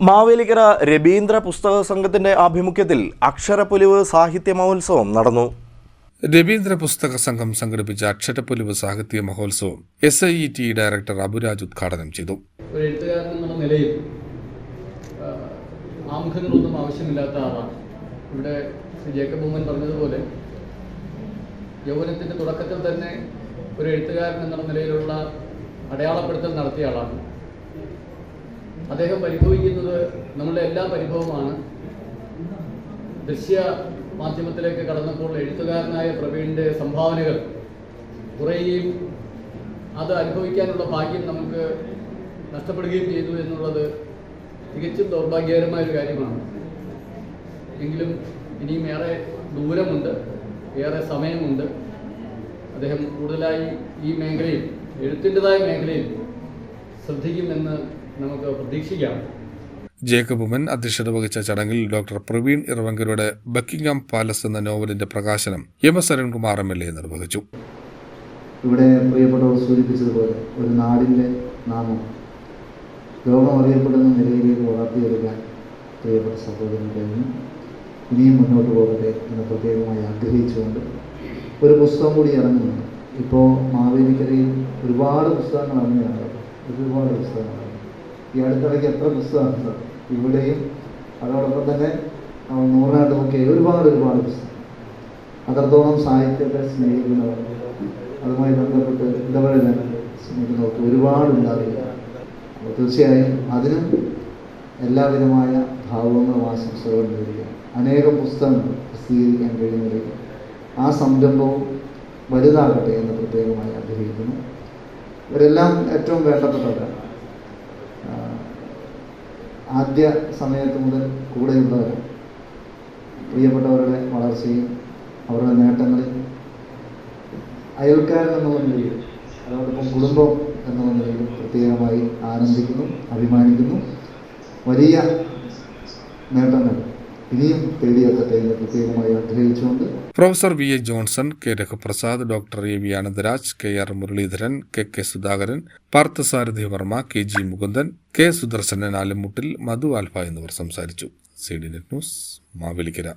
മാവേലിക്കര രബീന്ദ്ര പുസ്തക സംഘത്തിന്റെ ആഭിമുഖ്യത്തിൽ അക്ഷരപ്പൊലിവ് സാഹിത്യ മഹോത്സവം നടന്നു. രബീന്ദ്ര പുസ്തക സംഘം സംഘടിപ്പിച്ച അക്ഷരപ്പൊലിവ് സാഹിത്യ മഹോത്സവം SIET ഡയറക്ടർ അബുരാജ് ഉദ്ഘാടനം ചെയ്തു. ഒരു എഴുത്തുകാരൻ എന്നുള്ള നിലയിൽ ആമുഖങ്ങളൊന്നും ആവശ്യമില്ലാത്ത ആളാണ്. ഇവിടെ ശ്രീ ജേക്കബ് ഉമ്മൻ പറഞ്ഞതുപോലെ യൗവനത്തിൻ്റെ തുടക്കത്തിൽ തന്നെ ഒരു എഴുത്തുകാരൻ എന്നുള്ള നിലയിലുള്ള അടയാളപ്പെടുത്തൽ നടത്തിയ ആളാണ്. അദ്ദേഹം പരിഭവിക്കുന്നത് നമ്മളുടെ എല്ലാ പരിഭവമാണ്. ദൃശ്യ മാധ്യമത്തിലേക്ക് കടന്നപ്പോൾ എഴുത്തുകാരനായ പ്രവീണിൻ്റെ സംഭാവനകൾ കുറയുകയും അത് അനുഭവിക്കാനുള്ള ഭാഗ്യം നമുക്ക് നഷ്ടപ്പെടുകയും ചെയ്തു എന്നുള്ളത് തികച്ചും ദൗർഭാഗ്യകരമായ ഒരു കാര്യമാണ്. എങ്കിലും ഇനിയും ഏറെ ദൂരമുണ്ട്, ഏറെ സമയമുണ്ട്. അദ്ദേഹം കൂടുതലായി ഈ മേഖലയിൽ, എഴുത്തിൻ്റെതായ മേഖലയിൽ ശ്രദ്ധിക്കുമെന്ന് നമുക്ക് പ്രതീക്ഷിക്കാം. ജേക്കബ് ഉമ്മൻ അധ്യക്ഷത വഹിച്ച ചടങ്ങിൽ ഡോക്ടർ പ്രവീൺ ഇറവങ്കരുടെ ബക്കിംഗ്ഹാം പാലസ് എന്ന നോവലിന്റെ പ്രകാശനം MS അരുൺകുമാർ MLA നിർവഹിച്ചു. ഇവിടെ പ്രിയപ്പെട്ടവർ സൂചിപ്പിച്ചതുപോലെ ഒരു നാടിൻ്റെ നാമം ലോകം അറിയപ്പെടുന്ന നിലയിലേക്ക് വളർത്തിയെടുക്കാൻ പ്രിയപ്പെട്ട സഹോദരൻ കഴിഞ്ഞു. ഇനിയും മുന്നോട്ട് പോകട്ടെ എന്ന് പ്രത്യേകമായി ആഗ്രഹിച്ചുകൊണ്ട് ഒരു പുസ്തകം കൂടി ഇറങ്ങുന്നുണ്ട്. ഇപ്പോൾ മാവേലിക്കരയിൽ ഒരുപാട് പുസ്തകങ്ങൾ ഇറങ്ങുകയാണ്. ഒരുപാട് പുസ്തകങ്ങൾ ഈ അടുത്തിടയ്ക്ക് എത്ര പുസ്തകമുണ്ട് ഇവിടെയും, അതോടൊപ്പം തന്നെ നൂറിനാട്ടുമൊക്കെ ഒരുപാട് പുസ്തകം. അത്രത്തോളം സാഹിത്യത്തെ സ്നേഹിക്കുന്നവർ, അതുമായി ബന്ധപ്പെട്ട് ഇടപെടാൻ ശ്രമിക്കുന്നവർക്ക് ഒരുപാടുണ്ടാവില്ല. അപ്പോൾ തീർച്ചയായും അതിനും എല്ലാവിധമായ ഭാവങ്ങളും ആശംസകളും നേടുക. അനേകം പുസ്തകങ്ങൾ പ്രസിദ്ധീകരിക്കാൻ കഴിയുന്നതിലേക്ക് ആ സംരംഭവും വലുതാകട്ടെ എന്ന് പ്രത്യേകമായി ആഗ്രഹിക്കുന്നു. ഇവരെല്ലാം ഏറ്റവും വേണ്ടപ്പെട്ടവരാണ്. ആദ്യ സമയത്ത് മുതൽ കൂടെയുള്ളവരാണ്. പ്രിയപ്പെട്ടവരുടെ വളർച്ചയും അവരുടെ നേട്ടങ്ങളിൽ അയൽക്കാരൻ എന്നുള്ള നിലയിൽ, അതോടൊപ്പം കുടുംബം എന്നുള്ള നിലയിലും പ്രത്യേകമായി ആനന്ദിക്കുന്നു, അഭിമാനിക്കുന്നു. വലിയ നേട്ടങ്ങൾ ഇനിയും തേടിയെത്തട്ടെ എന്ന് പ്രത്യേകമായി ആഗ്രഹിച്ചുകൊണ്ട് professor VA Johnson, K Raghuprasad, doctor AV Anandaraj, KR Muraleedharan, KK Sudhakaran, Parthasarathy Varma, KG Mukundan, K Sudarsanan Alamuttil, Madhu alpha എന്നിവർ സംസാരിച്ചു. CDNet news, Mavelikkara.